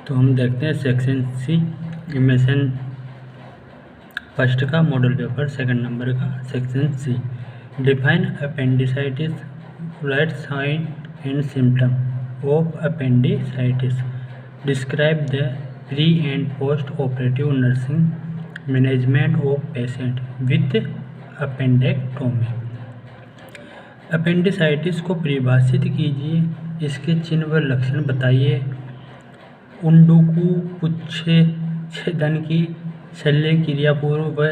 तो हम देखते हैं सेक्शन सी इमेशन फर्स्ट का मॉडल पेपर सेकंड नंबर का section C. Define appendicitis, write sign and symptom of appendicitis, describe the pre and post operative nursing management of patient with appendectomy. Appendicitis को परिभाषित कीजिए, इसके चिन्ह व लक्षण बताइए, उंडुकू छेदन की शल्य क्रिया पूर्व व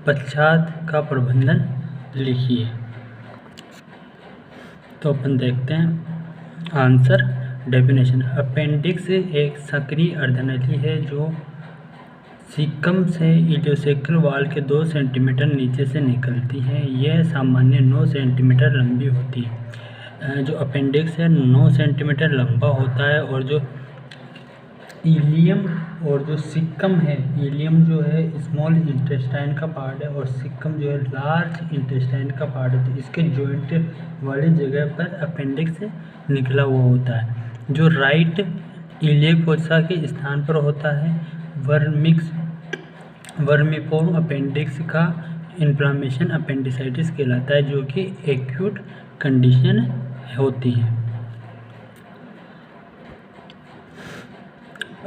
पश्चात का प्रबंधन लिखिए। तो अपन देखते हैं आंसर। डेफिनेशन, अपेंडिक्स एक सक्रिय अर्धनली है जो सीकम से इलियोसेक्रल वाल के 2 सेंटीमीटर नीचे से निकलती है। यह सामान्य 9 सेंटीमीटर लंबी होती है। जो अपेंडिक्स है 9 सेंटीमीटर लंबा होता है और जो इलियम और जो सिक्कम है, इलियम जो है स्मॉल इंटेस्टाइन का पार्ट है और सिक्कम जो है लार्ज इंटेस्टाइन का पार्ट है। तो इसके जॉइंट वाली जगह पर अपेंडिक्स निकला हुआ होता है। जो राइट इलियक फोसा के स्थान पर होता है। वर्मिफॉर्म अपेंडिक्स का इन्फ्लामेशन अपेंडिसाइटिस कहलाता है, जो कि एक्यूट कंडीशन होती है।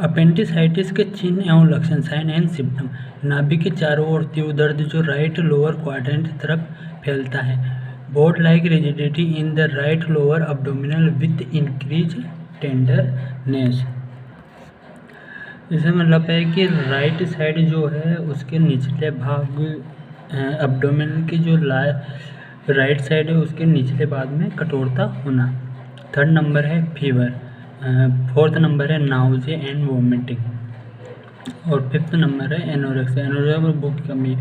अपेंडिसाइटिस के चिन्ह एवं लक्षण, साइन एंड सिम्टम। नाभि के चारों ओर तीव्र दर्द जो राइट लोअर क्वाड्रेंट तरफ फैलता है। Boat like rigidity in the right lower abdominal with increase tenderness. इससे मतलब है कि राइट साइड जो है उसके निचले भाग अब्डोमिन की जो राइट साइड है उसके निचले भाग में कठोरता होना। थर्ड नंबर है फीवर। फोर्थ नंबर है नाउजिया एंड वोमिटिंग और फिफ्थ नंबर है एनोरेक्सिया और भूख की कमी।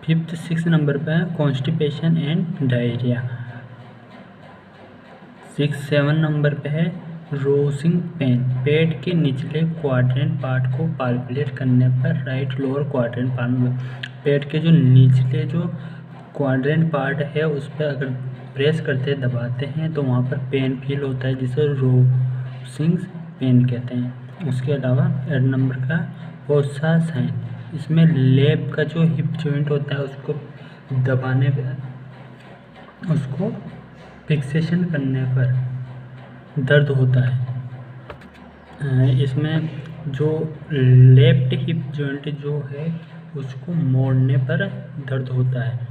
फिफ्थ सिक्स नंबर पे है कॉन्स्टिपेशन एंड डायरिया। 6-7 नंबर पे है रोसिंग पेन। पेट के निचले क्वाड्रेंट पार्ट को पाल्पेट करने पर राइट लोअर क्वाड्रेंट पार्ट में पेट के जो निचले जो क्वाड्रेंट पार्ट है उस पर अगर प्रेस करते दबाते हैं तो वहाँ पर पेन फील होता है, जिसे रोसिंग पेन कहते हैं। उसके अलावा 8 नंबर का फोसा साइन। इसमें लेग का जो हिप जॉइंट होता है उसको दबाने पर, उसको फिक्सेशन करने पर दर्द होता है। इसमें जो लेफ्ट हिप जॉइंट जो है उसको मोड़ने पर दर्द होता है।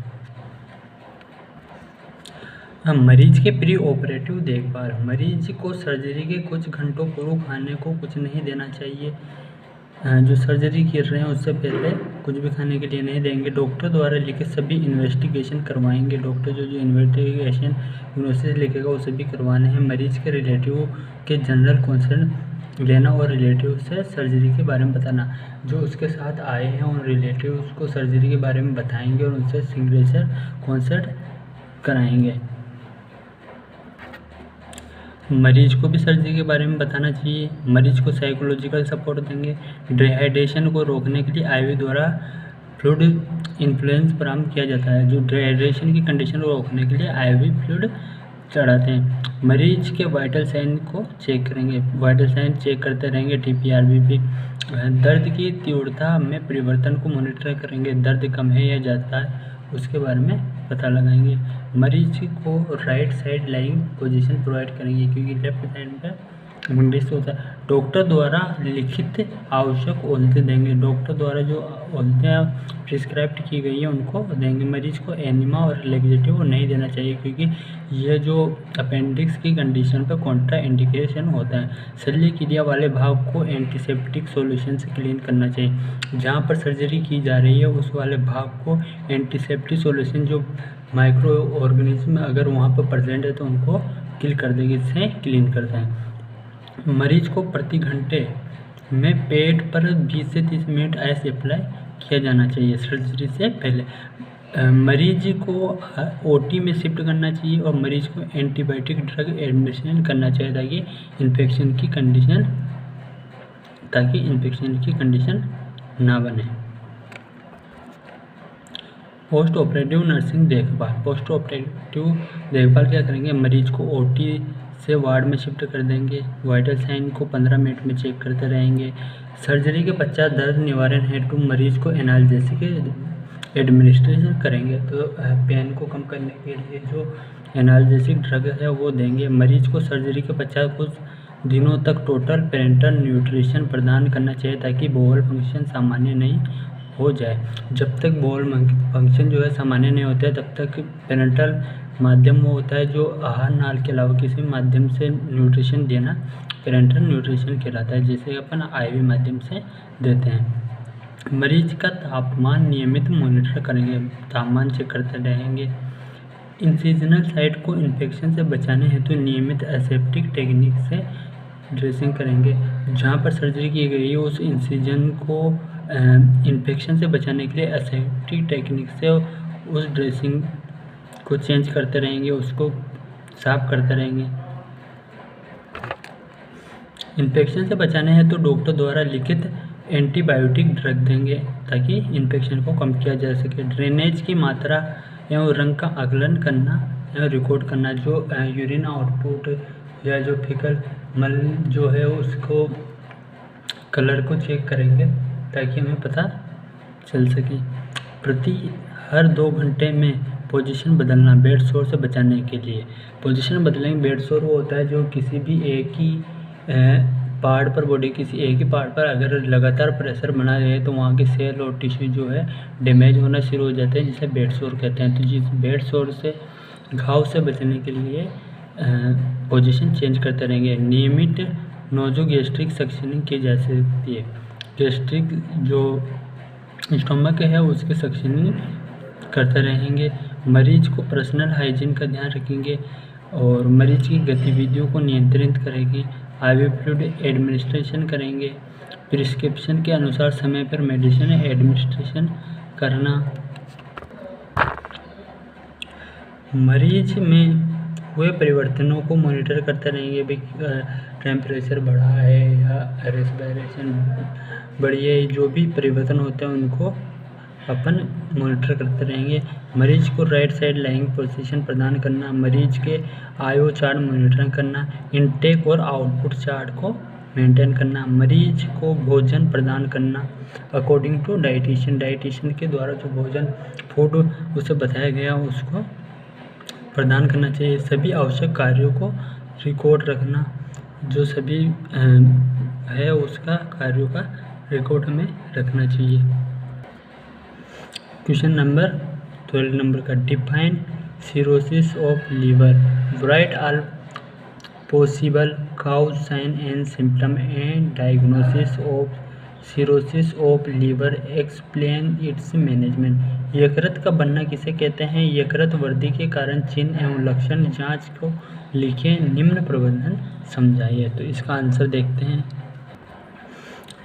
मरीज के प्री ऑपरेटिव देखभाल। मरीज को सर्जरी के कुछ घंटों पूर्व खाने को कुछ नहीं देना चाहिए। जो सर्जरी कर रहे हैं उससे पहले कुछ भी खाने के लिए नहीं देंगे। डॉक्टर द्वारा लिखे सभी इन्वेस्टिगेशन करवाएंगे। डॉक्टर जो इन्वेस्टिगेशन यूनिवर्सिटी लिखेगा वो सभी करवाने हैं। मरीज के रिलेटिव के जनरल कंसर्न लेना और रिलेटिव से सर्जरी के बारे में बताना। जो उसके साथ आए हैं उन रिलेटिव उसको सर्जरी के बारे में बताएंगे और उनसे सिग्नेचर कंसर्ट कराएंगे। मरीज को भी सर्जरी के बारे में बताना चाहिए। मरीज को साइकोलॉजिकल सपोर्ट देंगे। डिहाइड्रेशन को रोकने के लिए आईवी द्वारा फ्लूइड इन्फ्लुएंस प्रदान किया जाता है। जो डिहाइड्रेशन की कंडीशन को रोकने के लिए आईवी फ्लूइड चढ़ाते हैं। मरीज के वाइटल साइन को चेक करेंगे। वाइटल साइन चेक करते रहेंगे। TPR BP। दर्द की तीव्रता में परिवर्तन को मॉनिटर करेंगे। दर्द कम है या ज़्यादा है उसके बारे में पता लगाएंगे। मरीज को right side lying position provide करेंगे क्योंकि लेफ्ट साइड पे मुंडिस होता है। डॉक्टर द्वारा लिखित आवश्यक औषधि देंगे। डॉक्टर द्वारा जो औषधियाँ प्रिस्क्राइब की गई है उनको देंगे। मरीज को एनिमा और रिलैक्सेटिव नहीं देना चाहिए क्योंकि यह जो अपेंडिक्स की कंडीशन पर कॉन्ट्रा इंडिकेशन होता है। शल्य क्रिया वाले भाग को एंटीसेप्टिक सॉल्यूशन से क्लीन करना चाहिए। जहाँ पर सर्जरी की जा रही है उस वाले भाग को एंटीसेप्टिक सॉल्यूशन जो माइक्रो ऑर्गेनिज्म अगर वहाँ पर प्रेजेंट है तो उनको किल कर देंगे, इससे क्लीन करते हैं। मरीज को प्रति घंटे में पेट पर 20 से 30 मिनट आइस अप्लाई किया जाना चाहिए सर्जरी से पहले। मरीज को OT में शिफ्ट करना चाहिए और मरीज को एंटीबायोटिक ड्रग एडमिशन करना चाहिए ताकि इन्फेक्शन की कंडीशन ना बने। पोस्ट ऑपरेटिव नर्सिंग देखभाल। पोस्ट ऑपरेटिव देखभाल क्या करेंगे? मरीज को OT से वार्ड में शिफ्ट कर देंगे। वाइटल साइन को 15 मिनट में चेक करते रहेंगे। सर्जरी के पश्चात दर्द निवारण हेतु मरीज को एनाल्जेसिक एडमिनिस्ट्रेशन करेंगे। तो पेन को कम करने के लिए जो एनाल्जेसिक ड्रग है वो देंगे। मरीज को सर्जरी के पश्चात कुछ दिनों तक टोटल पेरेंटल न्यूट्रिशन प्रदान करना चाहिए ताकि बोवल फंक्शन सामान्य नहीं हो जाए। जब तक बोवल फंक्शन जो है सामान्य नहीं होता है तब तक पेरेंटल माध्यम वो होता है जो आहार नाल के अलावा किसी माध्यम से न्यूट्रिशन देना पेरेंटल न्यूट्रिशन कहलाता है, जिसे अपन आईवी माध्यम से देते हैं। मरीज का तापमान नियमित मॉनिटर करेंगे, तापमान चेक करते रहेंगे। इंसिजनल साइट को इन्फेक्शन से बचाने हेतु नियमित एसेप्टिक टेक्निक से ड्रेसिंग करेंगे। जहाँ पर सर्जरी की गई है उस इंसिजन को इन्फेक्शन से बचाने के लिए एसेप्टिक टेक्निक से उस ड्रेसिंग को चेंज करते रहेंगे, उसको साफ करते रहेंगे। इन्फेक्शन से बचाने हैं तो डॉक्टर द्वारा लिखित एंटीबायोटिक ड्रग देंगे ताकि इन्फेक्शन को कम किया जा सके। ड्रेनेज की मात्रा एवं रंग का आकलन करना एवं रिकॉर्ड करना, जो यूरिन आउटपुट या जो फीकल मल जो है उसको कलर को चेक करेंगे ताकि हमें पता चल सके। प्रति हर 2 घंटे में पोजीशन बदलना बेड सोर से बचाने के लिए। पोजीशन बदलेंगे। बेड सोर वो होता है जो किसी भी एक ही पार्ट पर बॉडी किसी एक ही पार्ट पर अगर लगातार प्रेशर बना रहे तो वहाँ के सेल और टिश्यू जो है डैमेज होना शुरू हो जाते हैं, जिसे बेड सोर कहते हैं। तो जिस बेड सोर से घाव से बचने के लिए पोजीशन चेंज करते रहेंगे। नियमित नोजोगैस्ट्रिक सक्शनिंग की जा सकती है। गैस्ट्रिक जो स्टोमक है उसके सक्शनिंग करते रहेंगे। मरीज को पर्सनल हाइजीन का ध्यान रखेंगे और मरीज की गतिविधियों को नियंत्रित करेंगे। आईवी फ्लूइड एडमिनिस्ट्रेशन करेंगे। प्रिस्क्रिप्शन के अनुसार समय पर मेडिसिन एडमिनिस्ट्रेशन करना। मरीज में हुए परिवर्तनों को मॉनिटर करते रहेंगे। भी टेम्परेचर बढ़ा है या रेस्पिरेशन बढ़ी है, जो भी परिवर्तन होते हैं उनको अपन मॉनिटर करते रहेंगे। मरीज को राइट साइड लाइंग पोजीशन प्रदान करना। मरीज के आयो चार्ट मॉनिटर करना। इनटेक और आउटपुट चार्ट को मेंटेन करना। मरीज को भोजन प्रदान करना अकॉर्डिंग टू डाइटिशियन के द्वारा जो भोजन फूड उसे बताया गया उसको प्रदान करना चाहिए। सभी आवश्यक कार्यों को रिकॉर्ड रखना, जो सभी है उसका कार्यों का रिकॉर्ड हमें रखना चाहिए। क्वेश्चन नंबर 12 नंबर का define cirrhosis of liver, write all possible cause sign and symptom and diagnosis of cirrhosis of liver, explain its management. यकृत का बनना किसे कहते हैं? यकृत वृद्धि के कारण चिन्ह एवं लक्षण जांच को लिखे, निम्न प्रबंधन समझाइए। तो इसका आंसर देखते हैं।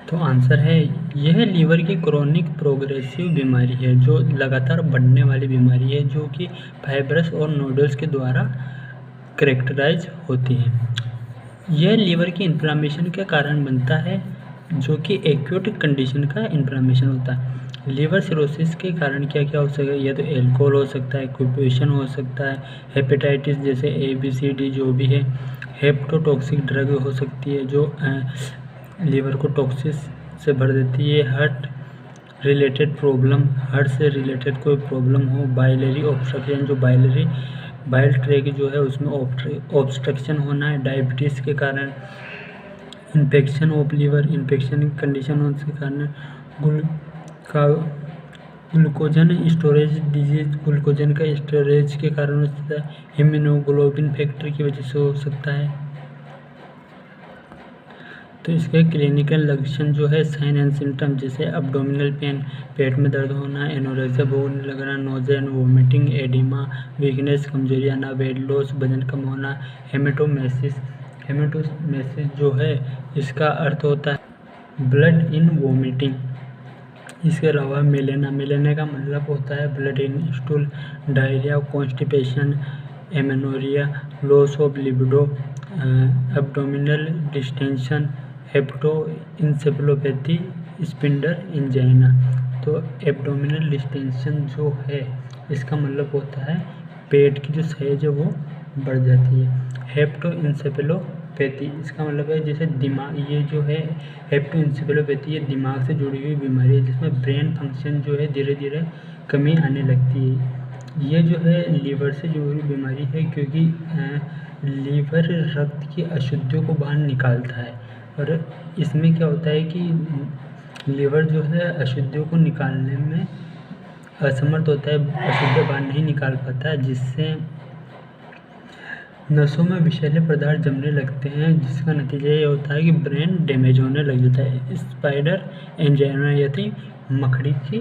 तो आंसर है यह लीवर की क्रोनिक प्रोग्रेसिव बीमारी है, जो लगातार बढ़ने वाली बीमारी है, जो कि फाइब्रस और नोडल्स के द्वारा करेक्टराइज होती है। यह लीवर की इन्फ्लामेशन के कारण बनता है, जो कि एक्यूट कंडीशन का इन्फ्लामेशन होता है। लीवर सिरोसिस के कारण क्या क्या हो सकता है? यह तो एल्कोहल हो सकता है, कुपोषण हो सकता है, हेपेटाइटिस जैसे ABCD जो भी है, हेप्टोटॉक्सिक ड्रग हो सकती है जो लीवर को टॉक्सिस से भर देती है, हार्ट रिलेटेड प्रॉब्लम, हार्ट से रिलेटेड कोई प्रॉब्लम हो, बाइलरी ऑब्स्ट्रक्शन जो बाइल ट्रैक जो है उसमें ऑब्स्ट्रक्शन होना है, डायबिटीज़ के कारण, infection of liver, infection condition होने के कारण, ग्लूकोजन स्टोरेज डिजीज, ग्लूकोजन का स्टोरेज के कारण हो सकता है, हीमोग्लोबिन फैक्टर की वजह से हो सकता है। तो इसके क्लिनिकल लक्षण जो है साइन एंड सिम्टम जैसे अब्डोमिनल पेन, पेट में दर्द होना, एनोरेक्सिया भूख लगना, nausea and vomiting, oedema, weakness, कमजोरी आना, वेट लॉस वजन कम होना, हेमेटोमेसिस जो है इसका अर्थ होता है ब्लड इन वोमिटिंग। इसके अलावा मिलेना का मतलब होता है blood in stool, diarrhoea, constipation, amenorrhoea, loss of libido, abdominal distension, hepatoencephalopathy, spider angina. तो एब्डोमिनल डिस्टेंशन जो है इसका मतलब होता है पेट की जो साइज है वो बढ़ जाती है। हेप्टोइंसेफेलोपैथी, इसका मतलब है जैसे दिमाग, ये जो है हेप्टोइंसेफेलोपैथी ये दिमाग से जुड़ी हुई बीमारी है जिसमें ब्रेन फंक्शन जो है धीरे धीरे कमी आने लगती है। ये जो है लीवर से जुड़ी हुई बीमारी है क्योंकि लीवर रक्त की अशुद्धियों को बाहर निकालता है और इसमें क्या होता है कि लीवर जो है अशुद्धियों को निकालने में असमर्थ होता है, अशुद्ध बाहर नहीं निकाल पाता है, जिससे नसों में विषैले पदार्थ जमने लगते हैं, जिसका नतीजा ये होता है कि ब्रेन डैमेज होने लग जाता है। स्पाइडर एंजाइना यानी मकड़ी की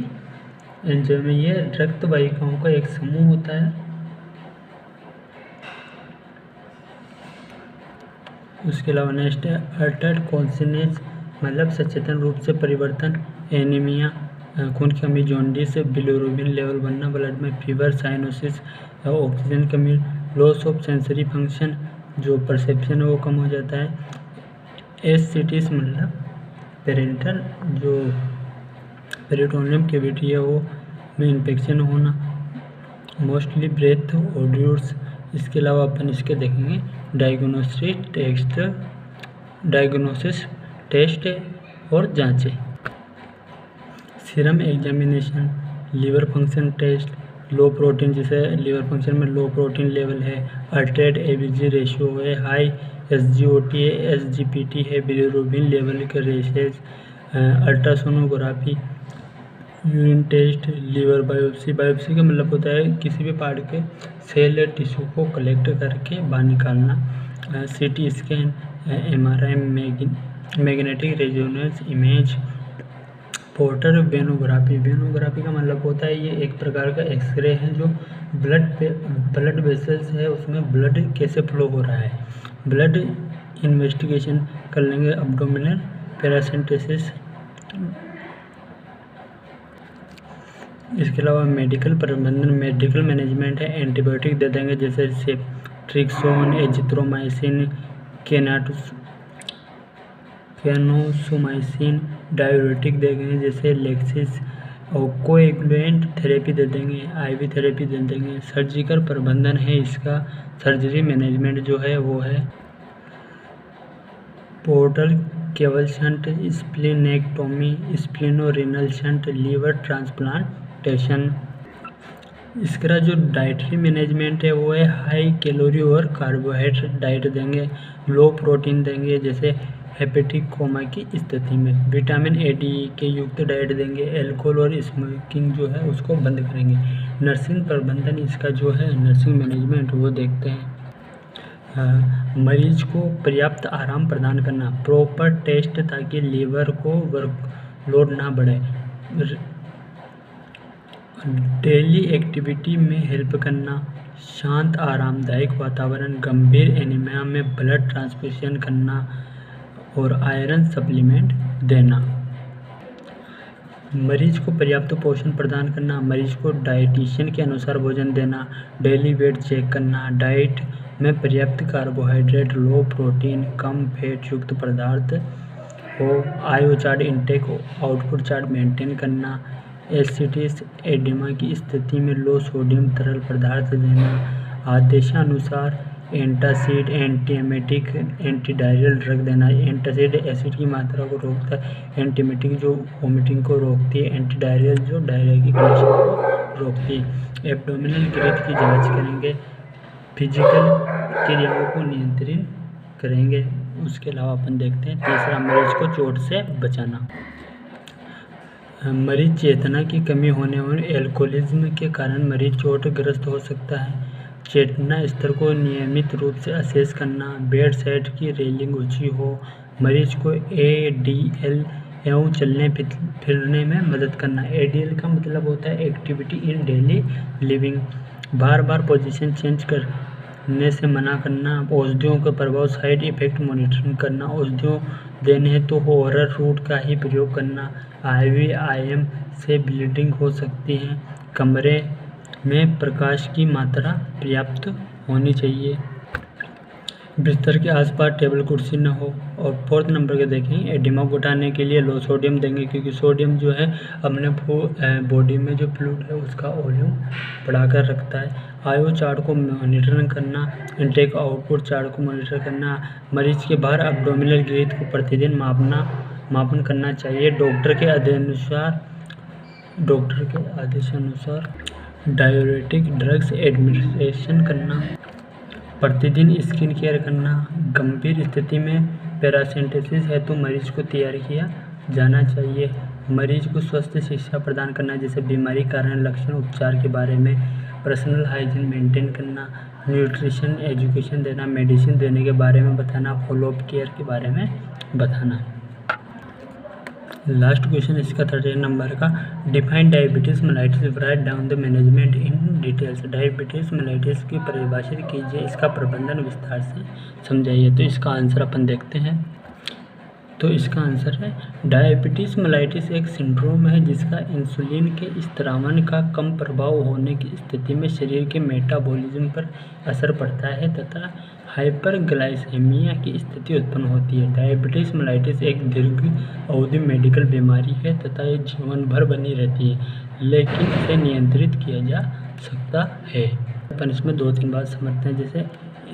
एंजाइना, ये रक्त वाहिकाओं का एक समूह होता है। उसके अलावा नेक्स्ट है अल्टर्ड कॉन्शियसनेस, मतलब सचेतन रूप से परिवर्तन, एनीमिया, खून की कमी, जॉन्डिस, बिलिरुबिन लेवल बढ़ना, ब्लड में फीवर, साइनोसिस, ऑक्सीजन कमी, लॉस ऑफ सेंसरी फंक्शन, जो परसेप्शन है वो कम हो जाता है, एससीटीज मतलब पेरेंटल जो पेरिटोनियम कैविटी है वो में इन्फेक्शन होना, मोस्टली ब्रेथ ओड्यूर्स। इसके अलावा अपन इसके देखेंगे डायग्नोसिस टेस्ट और जांचें, serum examination, liver function test, low protein, जैसे लीवर फंक्शन में लो प्रोटीन लेवल है, अल्टरेड एबीजी रेशियो है, हाई एसजीओटी है, एसजीपीटी है, बिलिरुबिन लेवल के rashes, ultrasonography, urine test, liver biopsy. Biopsy का मतलब होता है किसी भी पार्ट के सेल टिश्यू को कलेक्ट करके बाहर निकालना, CT scan, MRI, magnetic resonance image, porter venography. Venography का मतलब होता है ये एक प्रकार का एक्सरे है जो ब्लड वेसल्स है उसमें ब्लड कैसे फ्लो हो रहा है, ब्लड इन्वेस्टिगेशन कर लेंगे, अब्डोमिनल पैरासेंटेसिस। इसके अलावा मेडिकल प्रबंधन, मेडिकल मैनेजमेंट है, एंटीबायोटिक दे देंगे जैसे सेफ्ट्रिक्सोन, एजिथ्रोमाइसिन, केनोसोमाइसिन, डायूरेटिक देंगे जैसे लेक्सिस, और कोएगुलेंट थेरेपी दे देंगे, आईवी थेरेपी दे देंगे। सर्जिकल प्रबंधन है इसका, सर्जरी मैनेजमेंट जो है वो है portal caval shunt, splenectomy, splenorenal shunt, liver transplantation. इसका जो डाइटरी मैनेजमेंट है वो है हाई कैलोरी और कार्बोहाइड्रेट डाइट देंगे, लो प्रोटीन देंगे जैसे हेपेटिक कोमा की स्थिति में, विटामिन ए डी के युक्त डाइट देंगे, अल्कोहल और स्मोकिंग जो है उसको बंद करेंगे। नर्सिंग प्रबंधन इसका जो है नर्सिंग मैनेजमेंट वो देखते हैं। मरीज को पर्याप्त आराम प्रदान करना, प्रॉपर टेस्ट ताकि लीवर को वर्कलोड ना बढ़े, डेली एक्टिविटी में हेल्प करना, शांत आरामदायक वातावरण, गंभीर एनीमिया में ब्लड ट्रांसफ्यूजन करना और आयरन सप्लीमेंट देना। मरीज को पर्याप्त पोषण प्रदान करना, मरीज को डाइटिशियन के अनुसार भोजन देना, डेली वेट चेक करना, डाइट में पर्याप्त कार्बोहाइड्रेट, लो प्रोटीन, कम फैट युक्त पदार्थ हो, आयो chart intake output chart maintain करना, एसिटिस एडिमा की स्थिति में लो सोडियम तरल पदार्थ देना, आदेशानुसार एंटासिड, एंटीएमेटिक, एंटीडायरियल ड्रग देना। एंटासिड एसिड की मात्रा को रोकता है, एंटीएमेटिक जो वोमिटिंग को रोकती है, एंटीडायरियल जो डायरिया की कंडीशन को रोकती है। एब्डोमिनल ग्रोथ की जांच करेंगे, फिजिकल क्रियाओं को नियंत्रित करेंगे। उसके अलावा अपन देखते हैं तीसरा, मरीज को चोट से बचाना। मरीज चेतना की कमी होने और एल्कोहलिज्म के कारण मरीज चोटग्रस्त हो सकता है। चेतना स्तर को नियमित रूप से असेस करना, बेड साइड की रेलिंग ऊंची हो, मरीज को एडीएल एवं चलने फिरने में मदद करना। एडीएल का मतलब होता है activity in daily living, bar bar position change करने से मना करना। औषधियों का प्रभाव, साइड इफेक्ट मॉनिटरिंग करना, औषधियों देने हैं तो ओरल रूट का ही प्रयोग करना। IVIM से ब्लीडिंग हो सकती है। कमरे में प्रकाश की मात्रा पर्याप्त होनी चाहिए। बिस्तर के आसपास टेबल कुर्सी न हो। और फोर्थ नंबर के देखें, एडिमा को हटाने के लिए लो सोडियम देंगे, क्योंकि सोडियम जो है अपने बॉडी में जो फ्लूइड है उसका वॉल्यूम बढ़ाकर रखता है। आयो चार्ट को मॉनिटर करना, इनटेक आउटपुट चार्ट को मॉनिटर करना, मरीज के बाहर एब्डोमिनल ग्रोथ को प्रतिदिन मापन करना चाहिए। डॉक्टर के आदेशानुसार डाययूरेटिक ड्रग्स एडमिनिस्ट्रेशन करना, प्रतिदिन स्किन केयर करना। गंभीर स्थिति में पैरासिम्पटोसिस हेतु मरीज को तैयार किया जाना चाहिए। मरीज को स्वस्थ शिक्षा प्रदान करना, जैसे बीमारी कारण लक्षण उपचार के बारे में, पर्सनल हाइजीन मेंटेन करना, न्यूट्रिशन एजुकेशन देना, मेडिसिन देने के बारे में बताना, फॉलोअप केयर के बारे में बताना। लास्ट क्वेश्चन इसका 13 नंबर का, define diabetes mellitus, write down the management in details. Diabetes mellitus की परिभाषित कीजिए, इसका प्रबंधन विस्तार से समझाइए। तो इसका आंसर अपन देखते हैं। तो इसका आंसर है, डायबिटीज मेलाइटिस एक सिंड्रोम है जिसका इंसुलिन के स्त्रावन का कम प्रभाव होने की स्थिति में शरीर के मेटाबॉलिज्म पर असर पड़ता है तथा हाइपरग्लाइसेमिया की स्थिति उत्पन्न होती है। डायबिटीज मेलाइटिस एक दीर्घ अवधि मेडिकल बीमारी है तथा ये जीवन भर बनी रहती है, लेकिन इसे नियंत्रित किया जा सकता है। अपन इसमें 2-3 बात समझते हैं। जैसे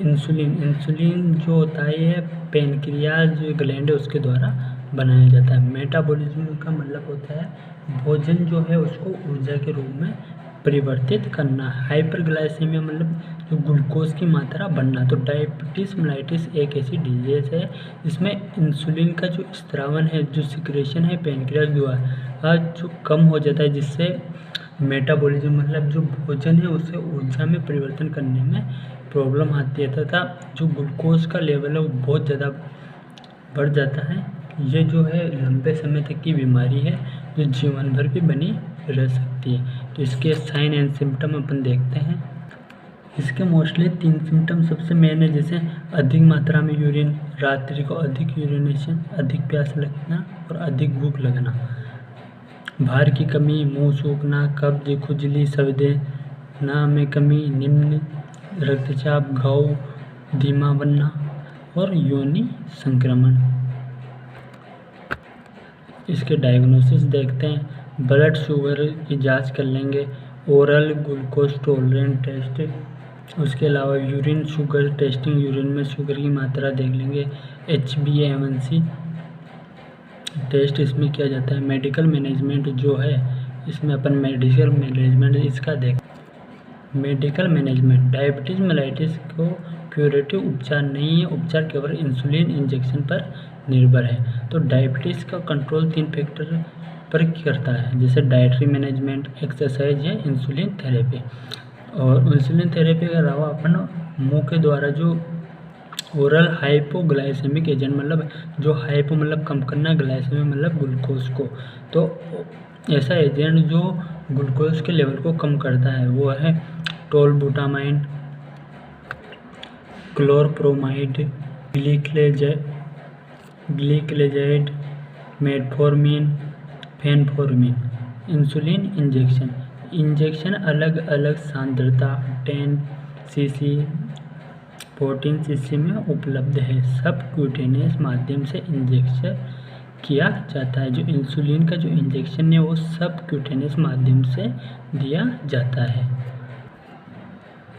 इंसुलिन जो होता है ये पेनक्रियाज जो ग्लैंड है उसके द्वारा बनाया जाता है। मेटाबॉलिज्म का मतलब होता है भोजन जो है उसको ऊर्जा के रूप में परिवर्तित करना। हाइपरग्लाइसेमिया मतलब जो ग्लूकोज की मात्रा बढ़ना। तो डायबिटीज मेलाइटिस एक ऐसी डिजीज है जिसमें इंसुलिन का जो स्त्रावन है, जो सिक्रेशन है पेनक्रियाज द्वारा जो कम हो जाता है, जिससे मेटाबॉलिज्म मतलब जो भोजन है उसे ऊर्जा में परिवर्तन करने में प्रॉब्लम आती है तथा जो ग्लूकोज का लेवल है वो बहुत ज़्यादा बढ़ जाता है। ये जो है लंबे समय तक की बीमारी है जो जीवन भर भी बनी रह सकती है। तो इसके साइन एंड सिम्टम अपन देखते हैं। इसके मोस्टली 3 सिम्टम सबसे मेन है, जैसे अधिक मात्रा में यूरिन, रात्रि को अधिक यूरिनेशन, अधिक प्यास लगना और अधिक भूख लगना, भार की कमी, मुंह सूखना, कब्ज, खुजली, संवेदना में कमी, निम्न रक्तचाप, घाव, धीमा बनना और योनि संक्रमण। इसके डायग्नोसिस देखते हैं। ब्लड शुगर की जांच कर लेंगे, ओरल ग्लूकोज टॉलरेंस टेस्ट, उसके अलावा यूरिन शुगर टेस्टिंग, यूरिन में शुगर की मात्रा देख लेंगे। HbA1c टेस्ट इसमें किया जाता है। मेडिकल मैनेजमेंट जो है इसमें अपन मेडिकल मैनेजमेंट इसका देख। मेडिकल मैनेजमेंट, डायबिटीज मेलाइटिस को क्यूरेटिव उपचार नहीं है, उपचार केवल इंसुलिन इंजेक्शन पर निर्भर है। तो डायबिटीज़ का कंट्रोल 3 फैक्टर पर करता है, जैसे डाइटरी मैनेजमेंट, एक्सरसाइज या इंसुलिन थेरेपी। और इंसुलिन थेरेपी के अलावा अपन मुंह के द्वारा जो ओरल हाइपोग्लाइसेमिक एजेंट मतलब जो हाइपो मतलब कम करना, ग्लाइसेमिक मतलब ग्लूकोज को, तो ऐसा एजेंट जो ग्लूकोज के लेवल को कम करता है वो है tolbutamide, chlorpropamide, gliclazide, metformin, phenformin. Insulin injection अलग अलग सांद्रता 10 cc 14 cc में उपलब्ध है। सब क्यूटेनियस माध्यम से इंजेक्शन किया जाता है। जो इंसुलिन का जो इंजेक्शन है वो सब क्यूटेनियस माध्यम से दिया जाता है।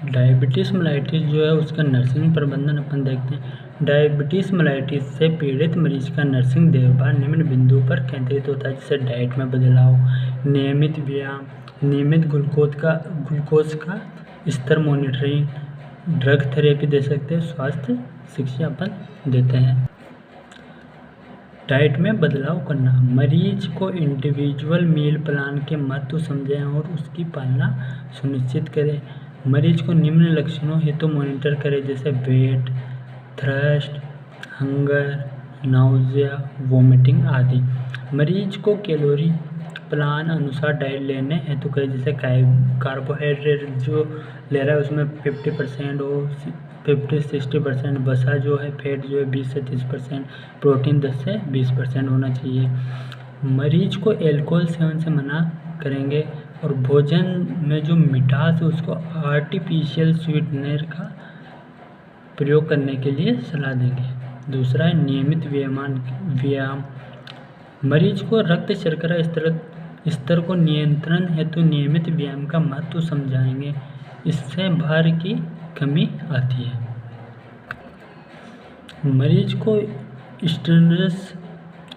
डायबिटीज मेलाइटिस जो है उसका नर्सिंग प्रबंधन अपन देखते हैं। डायबिटीज मेलाइटिस से पीड़ित मरीज का नर्सिंग देखभाल निम्न बिंदु पर केंद्रित होता है, जैसे डाइट में बदलाव, नियमित व्यायाम, नियमित ग्लूकोज का स्तर मॉनिटरिंग, ड्रग थेरेपी दे सकते हैं, स्वास्थ्य शिक्षा अपन देते हैं। डाइट में बदलाव करना, मरीज को इंडिविजुअल मील प्लान के महत्व समझें और उसकी पालना सुनिश्चित करें। मरीज को निम्न लक्षणों हेतु मॉनिटर करें, जैसे wait, thrust, hunger, nausea, vomiting आदि। मरीज को कैलोरी प्लान अनुसार डाइट लेने हेतु करें, जैसे कार्बोहाइड्रेट जो ले रहा है उसमें 50% हो, 50-60%, वसा जो है फैट जो है 20 से 30%, प्रोटीन 10 से 20% होना चाहिए। मरीज को एल्कोहल सेवन से मना करेंगे और भोजन में जो मिठास है उसको आर्टिफिशियल स्वीटनर का प्रयोग करने के लिए सलाह देंगे। दूसरा है नियमित व्यायाम। मरीज को रक्त शर्करा स्तर को नियंत्रण हेतु नियमित व्यायाम का महत्व समझाएंगे। इससे भार की कमी आती है। मरीज को स्टेरस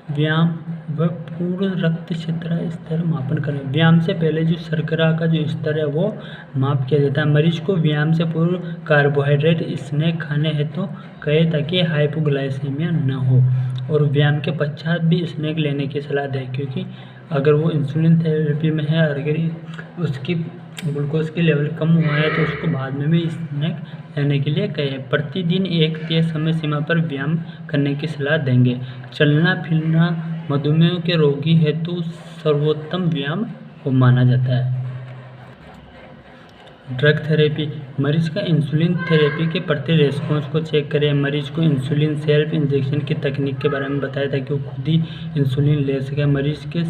व्यायाम व पूर्ण रक्त शर्करा स्तर मापन करें। व्यायाम से पहले जो शर्करा का जो स्तर है वो माप किया जाता है। मरीज को व्यायाम से पूर्व कार्बोहाइड्रेट स्नैक खाने हेतु कहे ताकि हाइपोग्लाइसीमिया न हो, और व्यायाम के पश्चात भी स्नैक लेने की सलाह दें, क्योंकि अगर वो इंसुलिन थेरेपी में है और अगर उसकी ग्लूकोज की लेवल कम हुआ है तो उसको बाद में भी स्नैक लेने के लिए कहें। प्रतिदिन एक तय समय सीमा पर व्यायाम करने की सलाह देंगे। चलना फिरना मधुमेह के रोगी हेतु सर्वोत्तम व्यायाम को माना जाता है। Drug therapy. मरीज का इंसुलिन थेरेपी के प्रति रेस्पॉन्स को चेक करें। मरीज को इंसुलिन सेल्फ इंजेक्शन की तकनीक के बारे में बताया ताकि वो खुद ही इंसुलिन ले सके। मरीज के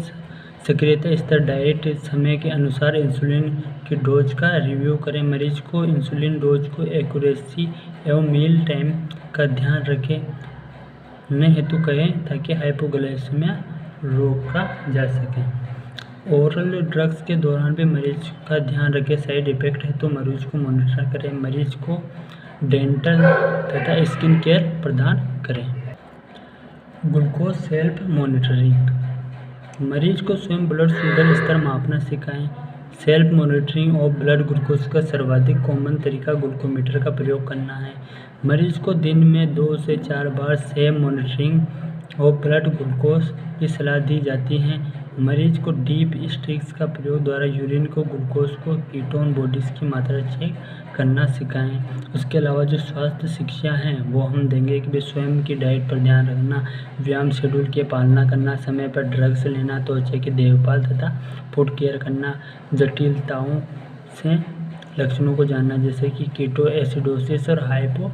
सक्रियता स्तर डाइट समय के अनुसार इंसुलिन की डोज का रिव्यू करें। मरीज को इंसुलिन डोज को एक्यूरेसी एवं मील टाइम का ध्यान रखने हेतु कहें ताकि हाइपोग्लाइसेमिया रोका जा सके। ओरल ड्रग्स के दौरान भी मरीज का ध्यान रखें। साइड इफेक्ट है तो मरीज को मॉनिटर करें। मरीज को डेंटल तथा स्किन केयर प्रदान करें। Glucose self monitoring. मरीज को स्वयं ब्लड शुगर स्तर मापना सिखाएं। Self monitoring of blood glucose का सर्वाधिक कॉमन तरीका ग्लूकोमीटर का प्रयोग करना है। मरीज को दिन में 2 से 4 बार self monitoring of blood glucose की सलाह दी जाती है। मरीज को डीप स्टिक्स का प्रयोग द्वारा यूरिन को ग्लूकोज को कीटोन बॉडीज की मात्रा चेक करना सिखाएं। उसके अलावा जो स्वास्थ्य शिक्षा हैं वो हम देंगे कि वे स्वयं की डाइट पर ध्यान रखना, व्यायाम शेड्यूल की पालना करना, समय पर ड्रग्स लेना, त्वचा की देखभाल तथा फूड केयर करना, जटिलताओं से लक्षणों को जानना जैसे कि कीटो एसिडोसिस और हाइपो